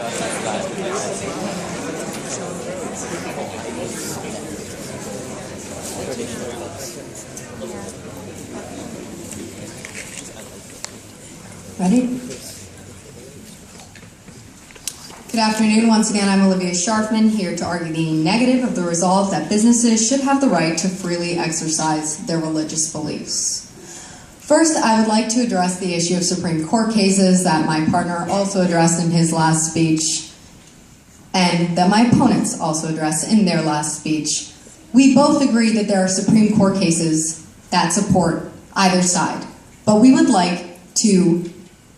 Ready? Good afternoon. Once again, I'm Olivia Sharfman, here to argue the negative of the resolve that businesses should have the right to freely exercise their religious beliefs. First, I would like to address the issue of Supreme Court cases that my partner also addressed in his last speech, and that my opponents also addressed in their last speech. We both agree that there are Supreme Court cases that support either side, but we would like to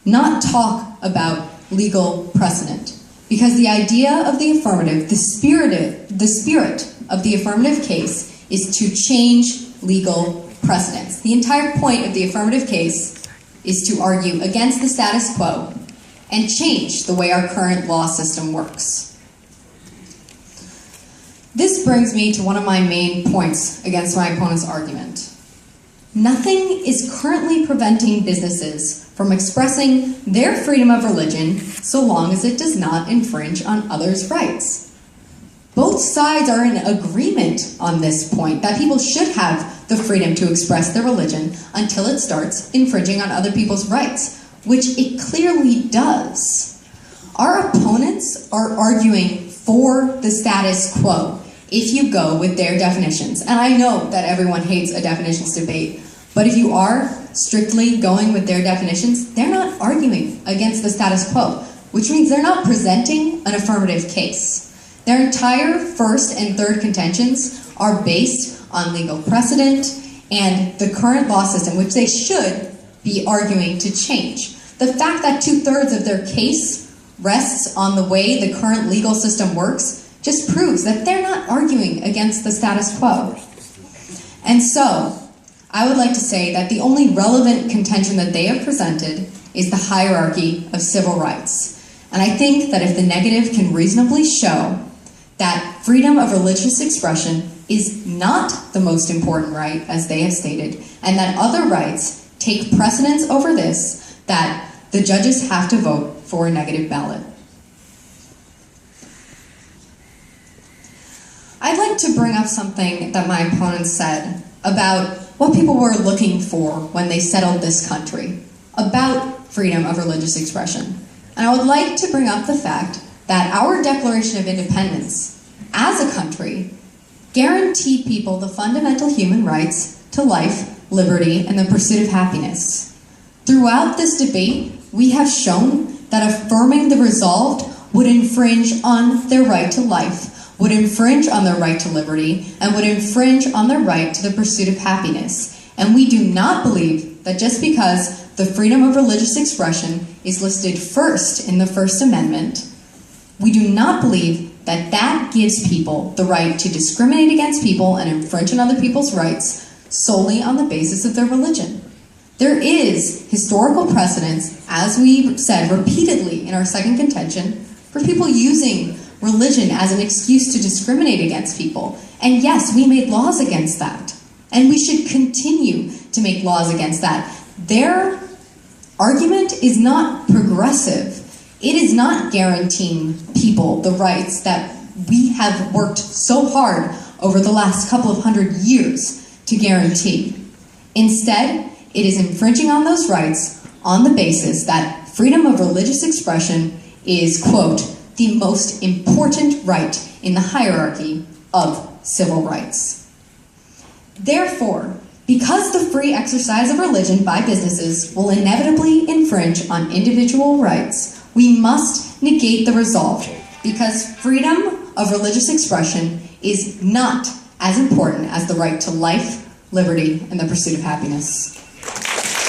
not talk about legal precedent, because the idea of the affirmative, the spirit of the affirmative case is to change legal precedents. The entire point of the affirmative case is to argue against the status quo and change the way our current law system works. This brings me to one of my main points against my opponent's argument. Nothing is currently preventing businesses from expressing their freedom of religion so long as it does not infringe on others' rights. Both sides are in agreement on this point, that people should have the freedom to express their religion until it starts infringing on other people's rights, which it clearly does. Our opponents are arguing for the status quo, if you go with their definitions. And I know that everyone hates a definitions debate, but if you are strictly going with their definitions, they're not arguing against the status quo, which means they're not presenting an affirmative case. Their entire first and third contentions are based on legal precedent and the current law system, which they should be arguing to change. The fact that 2/3 of their case rests on the way the current legal system works just proves that they're not arguing against the status quo. And so, I would like to say that the only relevant contention that they have presented is the hierarchy of civil rights. And I think that if the negative can reasonably show that freedom of religious expression is not the most important right, as they have stated, and that other rights take precedence over this, that the judges have to vote for a negative ballot. I'd like to bring up something that my opponent said about what people were looking for when they settled this country, about freedom of religious expression. And I would like to bring up the fact that our Declaration of Independence, as a country, guaranteed people the fundamental human rights to life, liberty, and the pursuit of happiness. Throughout this debate, we have shown that affirming the resolved would infringe on their right to life, would infringe on their right to liberty, and would infringe on their right to the pursuit of happiness. And we do not believe that just because the freedom of religious expression is listed first in the First Amendment, we do not believe that that gives people the right to discriminate against people and infringe on other people's rights solely on the basis of their religion. There is historical precedence, as we said repeatedly in our second contention, for people using religion as an excuse to discriminate against people. And yes, we made laws against that. And we should continue to make laws against that. Their argument is not progressive. It is not guaranteeing people the rights that we have worked so hard over the last couple of 100 years to guarantee. Instead, it is infringing on those rights on the basis that freedom of religious expression is, quote, the most important right in the hierarchy of civil rights. Therefore, because the free exercise of religion by businesses will inevitably infringe on individual rights, we must negate the resolved, because freedom of religious expression is not as important as the right to life, liberty, and the pursuit of happiness.